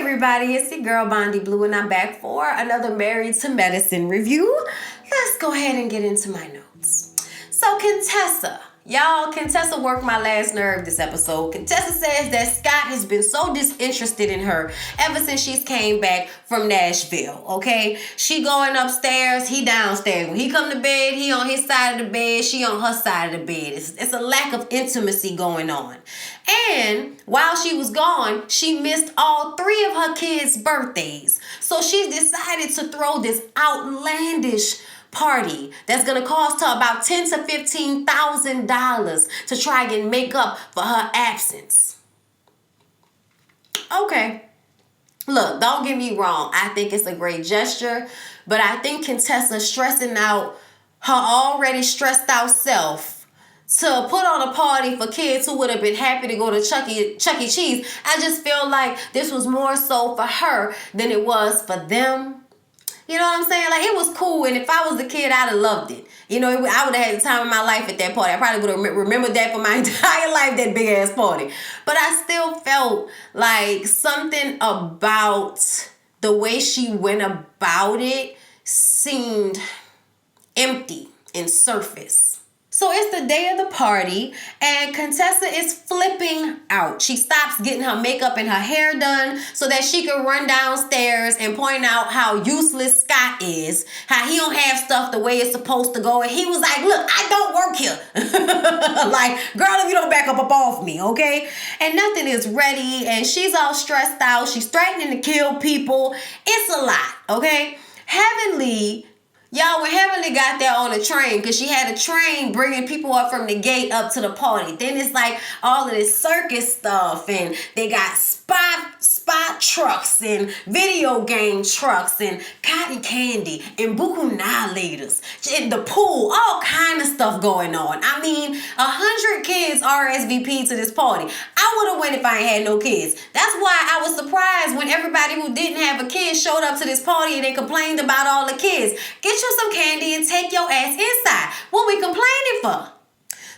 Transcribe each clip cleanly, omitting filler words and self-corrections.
everybody, it's your girl Bondy Blue and I'm back for another Married to Medicine review. Let's go ahead and get into my notes. So Contessa worked my last nerve this episode. Contessa says that Scott has been so disinterested in her ever since she's came back from Nashville, okay? She going upstairs, he downstairs. When he come to bed, he on his side of the bed, she on her side of the bed. It's a lack of intimacy going on. And while she was gone, she missed all 3 of her kids' birthdays. So she decided to throw this outlandish party that's gonna cost her about $10,000 to $15,000 to try and make up for her absence. Okay. Look, don't get me wrong. I think it's a great gesture, but I think Contessa stressing out her already stressed out self to put on a party for kids who would have been happy to go to Chuck E. Cheese. I just feel like this was more so for her than it was for them. You know what I'm saying? Like, it was cool, and if I was the kid, I'd have loved it. You know, I would have had the time of my life at that party. I probably would have remembered that for my entire life, that big-ass party. But I still felt like something about the way she went about it seemed empty and surface. So it's the day of the party, and Contessa is flipping out. She stops getting her makeup and her hair done so that she can run downstairs and point out how useless Scott is, how he don't have stuff the way it's supposed to go. And he was like, look, I don't work here. Like, girl, if you don't back up off me, okay? And nothing is ready, and she's all stressed out. She's threatening to kill people. It's a lot, okay? Y'all, when Heavenly got there on a train, because she had a train bringing people up from the gate up to the party. Then it's like all of this circus stuff, and they got spot trucks and video game trucks and cotton candy and buku annihilators in the pool, all kind of stuff going on. I mean, 100 kids RSVP to this party. I would have went if I ain't had no kids. That's why I was surprised when everybody who didn't have a kid showed up to this party and they complained about all the kids. Get you some candy and take your ass inside. What we complaining for?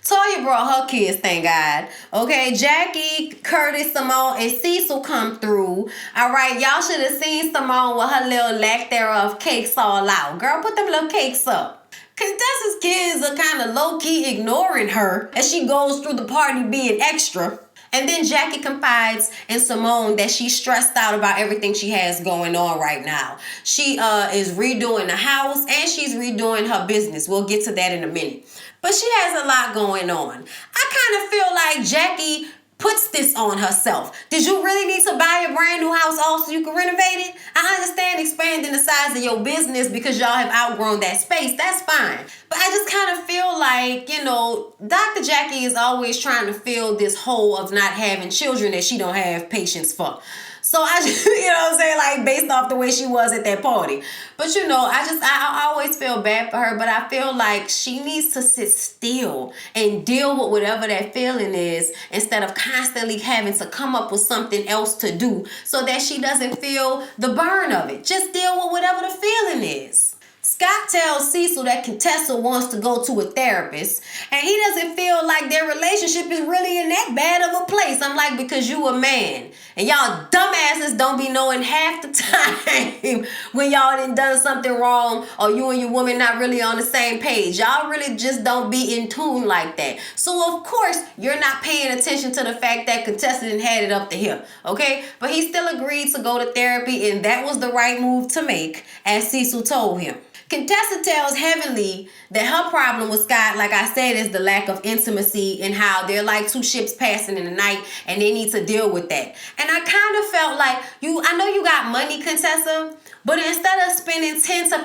Toya brought her kids, thank God. Okay, Jackie, Curtis, Simone, and Cecil come through. All right, y'all should have seen Simone with her little lack thereof cakes all out. Girl, put them little cakes up. Contessa's kids are kind of low-key ignoring her as she goes through the party being extra. And then Jackie confides in Simone that she's stressed out about everything she has going on right now. She is redoing the house and she's redoing her business. We'll get to that in a minute. But she has a lot going on. I kind of feel like Jackie puts this on herself. Did you really need to buy a brand new house also so you can renovate it? I understand expanding the size of your business because y'all have outgrown that space. That's fine. But I just kind of feel like, you know, Dr. Jackie is always trying to fill this hole of not having children that she don't have patience for. So I just, you know what I'm saying, like based off the way she was at that party. But you know, I always feel bad for her, but I feel like she needs to sit still and deal with whatever that feeling is instead of constantly having to come up with something else to do so that she doesn't feel the burn of it. Just deal with whatever the feeling is. Scott tells Cecil that Contessa wants to go to a therapist, and he doesn't feel like their relationship is really in that bad of a place. I'm like, because you a man, and y'all dumbasses don't be knowing half the time when y'all done something wrong or you and your woman not really on the same page. Y'all really just don't be in tune like that. So, of course, you're not paying attention to the fact that Contessa didn't had it up to him, okay? But he still agreed to go to therapy, and that was the right move to make, as Cecil told him. Contessa tells Heavenly that her problem with Scott, like I said, is the lack of intimacy and how they're like 2 ships passing in the night and they need to deal with that. And I kind of felt like, I know you got money, Contessa, but instead of spending $10,000 to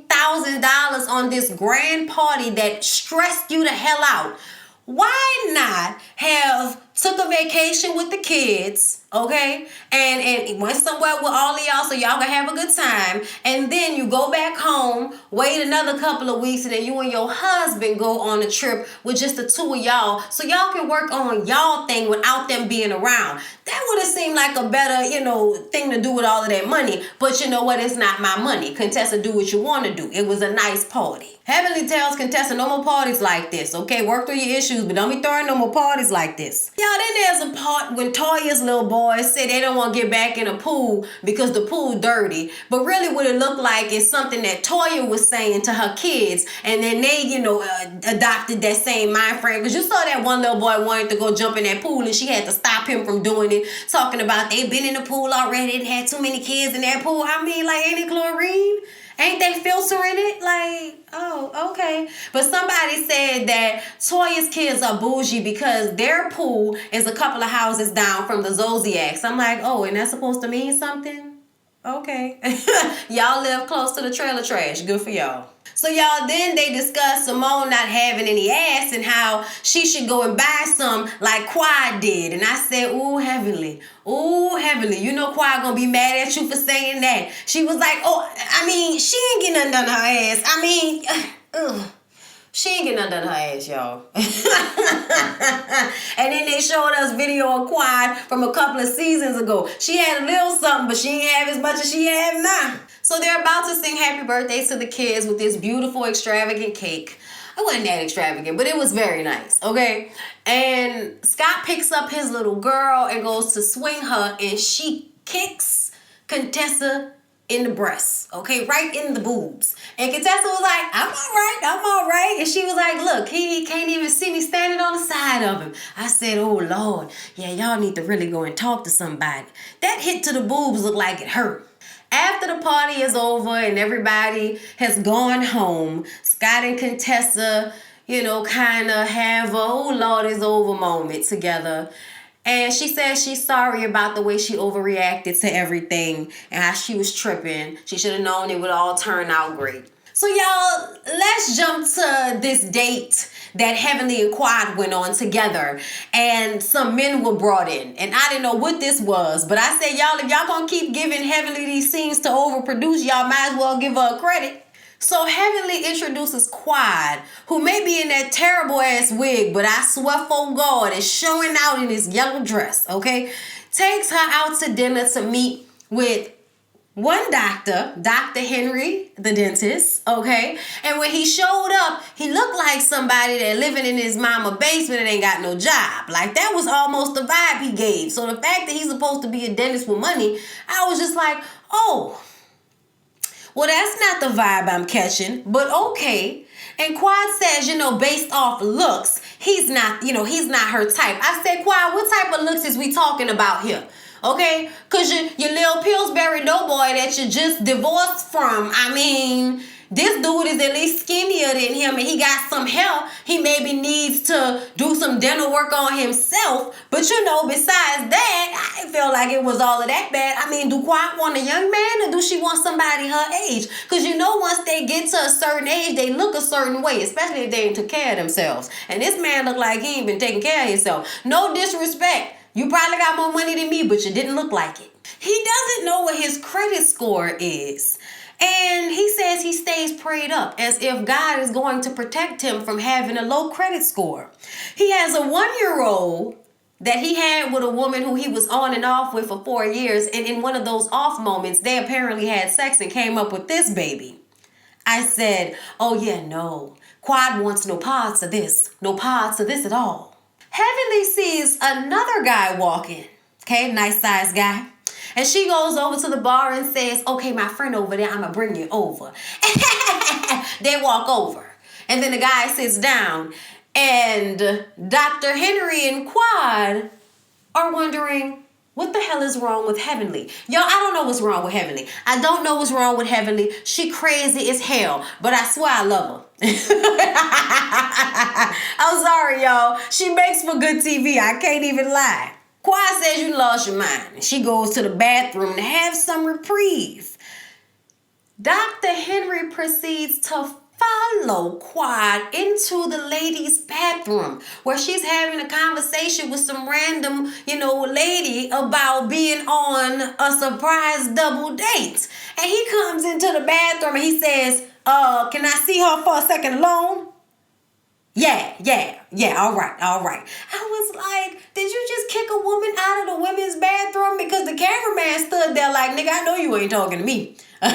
$15,000 on this grand party that stressed you the hell out, why not have took a vacation with the kids, okay? And went somewhere with all of y'all so y'all can have a good time. And then you go back home, wait another couple of weeks, and then you and your husband go on a trip with just the 2 of y'all so y'all can work on y'all thing without them being around. That would have seemed like a better, thing to do with all of that money. But you know what? It's not my money. Contessa, do what you want to do. It was a nice party. Heavenly tells Contessa, no more parties like this, okay? Work through your issues, but don't be throwing no more parties like this. Y'all, then there's a part when Toya's little boys say they don't want to get back in the pool because the pool dirty. But really what it looked like is something that Toya was saying to her kids. And then they, adopted that same mind frame. Because you saw that one little boy wanted to go jump in that pool and she had to stop him from doing it. Talking about they've been in the pool already and had too many kids in that pool. I mean, like, ain't it chlorine? Ain't they filtering it? Like, oh, okay. But somebody said that Toya's kids are bougie because their pool is a couple of houses down from the Zodiacs. I'm like, oh, and that's supposed to mean something? Okay. Y'all live close to the trailer trash. Good for y'all. So y'all, then they discussed Simone not having any ass and how she should go and buy some like Quad did. And I said, ooh, Heavenly. Ooh, Heavenly. You know Quad gonna be mad at you for saying that. She was like, oh, I mean, she ain't getting nothing done to her ass. I mean, she ain't getting nothing done to her ass, y'all. And then they showed us video of Quad from a couple of seasons ago. She had a little something, but she ain't have as much as she have now. So they're about to sing happy birthday to the kids with this beautiful, extravagant cake. It wasn't that extravagant, but it was very nice, okay? And Scott picks up his little girl and goes to swing her, and she kicks Contessa in the breasts, okay? Right in the boobs. And Contessa was like, I'm all right. And she was like, look, he can't even see me standing on the side of him. I said, oh, Lord, yeah, y'all need to really go and talk to somebody. That hit to the boobs looked like it hurt. After the party is over and everybody has gone home, Scott and Contessa, kind of have a, oh, Lord, it's over moment together. And she says she's sorry about the way she overreacted to everything and how she was tripping. She should have known it would all turn out great. So y'all, let's jump to this date that Heavenly and Quad went on together, and some men were brought in, and I didn't know what this was, but I said, y'all, if y'all gonna keep giving Heavenly these scenes to overproduce, y'all might as well give her a credit. So Heavenly introduces Quad, who may be in that terrible ass wig, but I swear for God is showing out in his yellow dress, okay? Takes her out to dinner to meet with one doctor, Dr. Henry, the dentist, okay? And when he showed up, he looked like somebody that living in his mama basement and ain't got no job. Like, that was almost the vibe he gave. So the fact that he's supposed to be a dentist with money, I was just like, oh, well, that's not the vibe I'm catching, but okay. And Quad says, based off looks, he's not her type. I said, Quad, what type of looks is we talking about here? Okay, because your little Pillsbury doughboy that you just divorced from, I mean, this dude is at least skinnier than him and he got some hair. He maybe needs to do some dental work on himself. But besides that, I feel like it was all of that bad. I mean, do Quad want a young man or do she want somebody her age? Because once they get to a certain age, they look a certain way, especially if they ain't took care of themselves. And this man looked like he ain't been taking care of himself. No disrespect. You probably got more money than me, but you didn't look like it. He doesn't know what his credit score is. And he says he stays prayed up as if God is going to protect him from having a low credit score. He has a 1-year-old that he had with a woman who he was on and off with for 4 years. And in one of those off moments, they apparently had sex and came up with this baby. I said, oh yeah, no. Quad wants no parts of this. No parts of this at all. Heavenly sees another guy walking. Okay, nice sized guy. And she goes over to the bar and says, okay, my friend over there, I'm going to bring you over. They walk over. And then the guy sits down. And Dr. Henry and Quad are wondering, what the hell is wrong with Heavenly? Y'all, I don't know what's wrong with Heavenly. I don't know what's wrong with Heavenly. She crazy as hell. But I swear I love her. I'm sorry, y'all. She makes for good TV. I can't even lie. Quad says you lost your mind. She goes to the bathroom to have some reprieve. Dr. Henry proceeds to follow Quad into the ladies' bathroom where she's having a conversation with some random, lady about being on a surprise double date. And he comes into the bathroom and he says, can I see her for a second alone? Yeah, all right. I was like, did you just kick a woman out of the women's bathroom? Because the cameraman stood there like, nigga, I know you ain't talking to me. So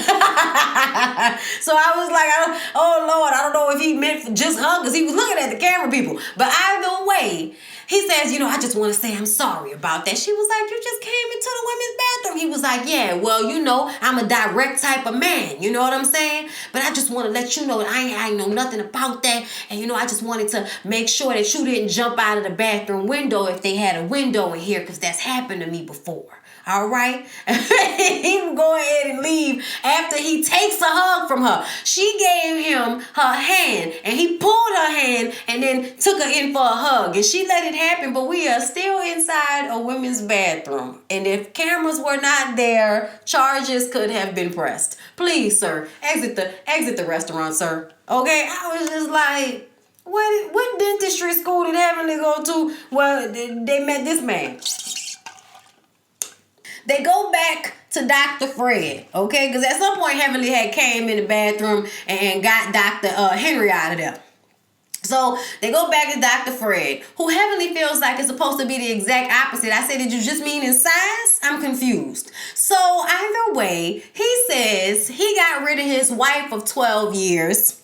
I was like, oh Lord, I don't know if he meant just her because he was looking at the camera people. But either way, He says, I just want to say I'm sorry about that. She was like, you just came into the women's bathroom. He was like, yeah, well, I'm a direct type of man. You know what I'm saying? But I just want to let you know that I ain't know nothing about that. And, I just wanted to make sure that you didn't jump out of the bathroom window if they had a window in here, because that's happened to me before. All right? He would go ahead and leave after he takes a hug from her. She gave him her hand, and he pulled her hand and then took her in for a hug. And she let it happen, but we are still inside a women's bathroom. And if cameras were not there, charges could have been pressed. Please, sir, exit the restaurant, sir. Okay? I was just like, what dentistry school did Heavenly go to? Well, they met this man. They go back to Dr. Fred, okay? Because at some point, Heavenly had came in the bathroom and got Dr. Henry out of there. So they go back to Dr. Fred, who Heavenly feels like is supposed to be the exact opposite. I said, did you just mean in size? I'm confused. So either way, he says he got rid of his wife of 12 years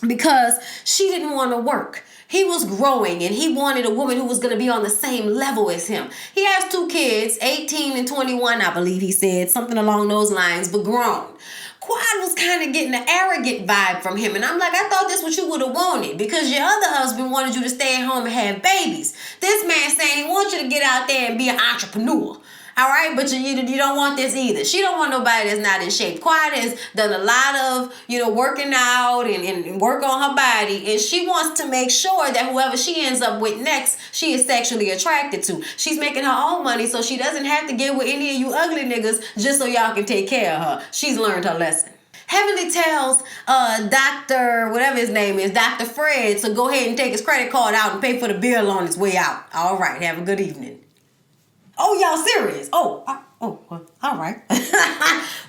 because she didn't want to work. He was growing and he wanted a woman who was going to be on the same level as him. He has 2 kids, 18 and 21, I believe he said, something along those lines, but grown. Quad was kind of getting an arrogant vibe from him. And I'm like, I thought this what you would have wanted, because your other husband wanted you to stay at home and have babies. This man saying he wants you to get out there and be an entrepreneur. All right, but you don't want this either. She don't want nobody that's not in shape. Quiet has done a lot of, working out and work on her body. And she wants to make sure that whoever she ends up with next, she is sexually attracted to. She's making her own money so she doesn't have to get with any of you ugly niggas just so y'all can take care of her. She's learned her lesson. Heavenly tells Dr. whatever his name is, Dr. Fred, to go ahead and take his credit card out and pay for the bill on his way out. All right, have a good evening. Oh, y'all serious? All right.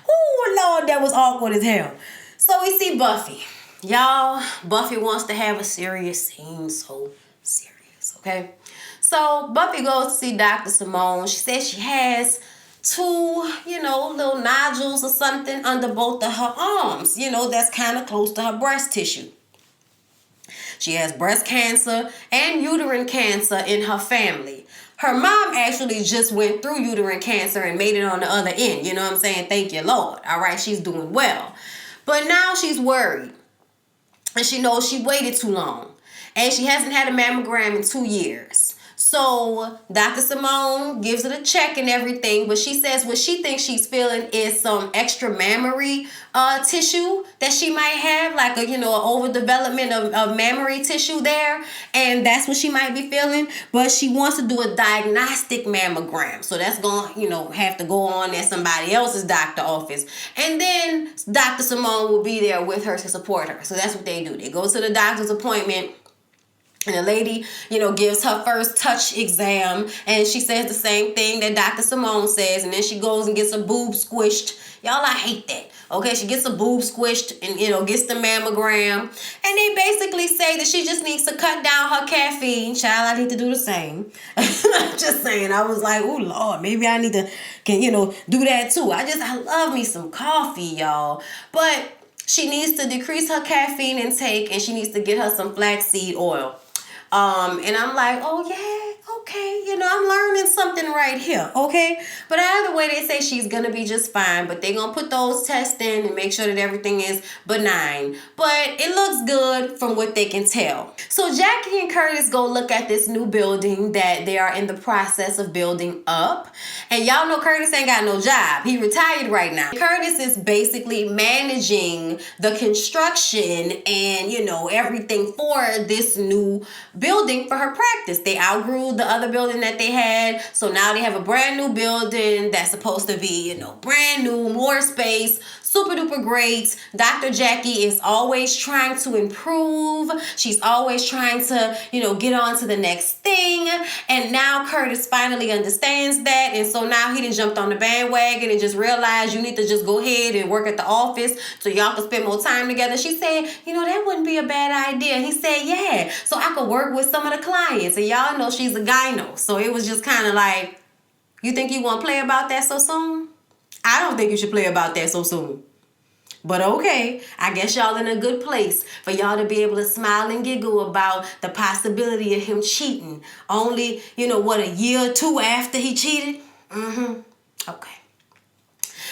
Oh, Lord, that was awkward as hell. So we see Buffy. Y'all, Buffy wants to have a serious scene, so serious, okay? So Buffy goes to see Dr. Simone. She says she has 2, little nodules or something under both of her arms, that's kind of close to her breast tissue. She has breast cancer and uterine cancer in her family. Her mom actually just went through uterine cancer and made it on the other end. You know what I'm saying? Thank you, Lord. All right, she's doing well. But now she's worried. And she knows she waited too long. And she hasn't had a mammogram in 2 years. So Dr. Simone gives it a check and everything, but she says what she thinks she's feeling is some extra mammary tissue that she might have, like an overdevelopment of mammary tissue there, and that's what she might be feeling. But she wants to do a diagnostic mammogram, so that's going have to go on at somebody else's doctor office, and then Dr. Simone will be there with her to support her. So that's what they do. They go to the doctor's appointment. And the lady, gives her first touch exam, and she says the same thing that Dr. Simone says, and then she goes and gets her boob squished. Y'all, I hate that. Okay, she gets her boob squished and, gets the mammogram. And they basically say that she just needs to cut down her caffeine. Child, I need to do the same. Just saying. I was like, oh, Lord, maybe I need to, do that too. I love me some coffee, y'all. But she needs to decrease her caffeine intake, and she needs to get her some flaxseed oil. And I'm like, oh yeah, okay, I'm learning something right here, okay? But either way, they say she's gonna be just fine, but they're gonna put those tests in and make sure that everything is benign. But it looks good from what they can tell. So Jackie and Curtis go look at this new building that they are in the process of building up. And y'all know Curtis ain't got no job. He retired right now. Curtis is basically managing the construction and, everything for this new building for her practice. They outgrew the other building that they had, so now they have a brand new building that's supposed to be, brand new, more space, super duper great. Dr. Jackie is always trying to improve. She's always trying to, get on to the next thing. And now Curtis finally understands that. And so now he done jumped on the bandwagon and just realized you need to just go ahead and work at the office so y'all can spend more time together. She said, that wouldn't be a bad idea. He said, yeah, so I could work with some of the clients. And y'all know she's a gyno. So it was just kind of like, you think you want to play about that so soon? I don't think you should play about that so soon. But okay, I guess y'all in a good place for y'all to be able to smile and giggle about the possibility of him cheating. Only, what, a year or two after he cheated? Okay.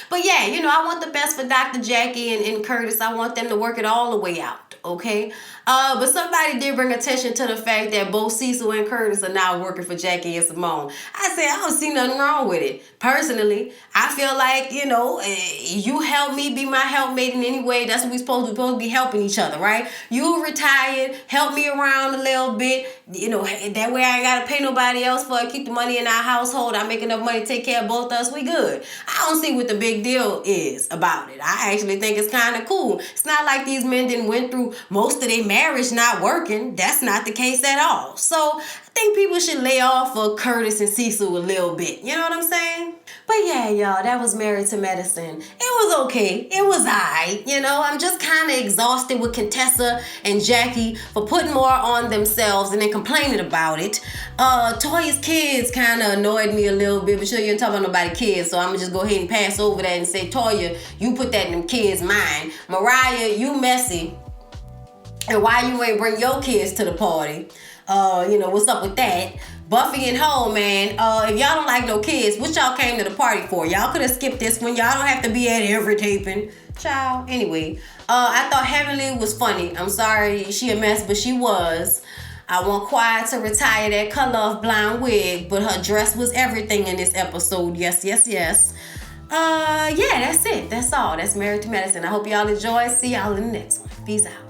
But yeah, I want the best for Dr. Jackie and Curtis. I want them to work it all the way out, okay? But somebody did bring attention to the fact that both Cecil and Curtis are now working for Jackie and Simone. I said, I don't see nothing wrong with it. Personally, I feel like, you help me be my helpmate in any way. That's what we're supposed to be. We're supposed to be helping each other, right? You retired, help me around a little bit. That way I ain't got to pay nobody else for it. Keep the money in our household. I make enough money to take care of both of us. We good. I don't see what the big deal is about it. I actually think it's kind of cool. It's not like these men didn't went through most of their marriage not working. That's not the case at all. So I think people should lay off for Curtis and Cecil a little bit. You know what I'm saying? But yeah, y'all, that was Married to Medicine. It was okay. It was alright. I'm just kind of exhausted with Contessa and Jackie for putting more on themselves and then complaining about it. Toya's kids kind of annoyed me a little bit, but you ain't talking about nobody's kids, so I'm going to just go ahead and pass over that and say, Toya, you put that in them kids' mind. Mariah, you messy. And why you ain't bring your kids to the party? What's up with that? Buffy and Ho, man, if y'all don't like no kids, what y'all came to the party for? Y'all could have skipped this one. Y'all don't have to be at every taping. Ciao. Anyway, I thought Heavenly was funny. I'm sorry she a mess, but she was. I want Quiet to retire that color of blonde wig, but her dress was everything in this episode. Yes, yes, yes. Yeah, that's it. That's all. That's Married to Medicine. I hope y'all enjoy. See y'all in the next one. Peace out.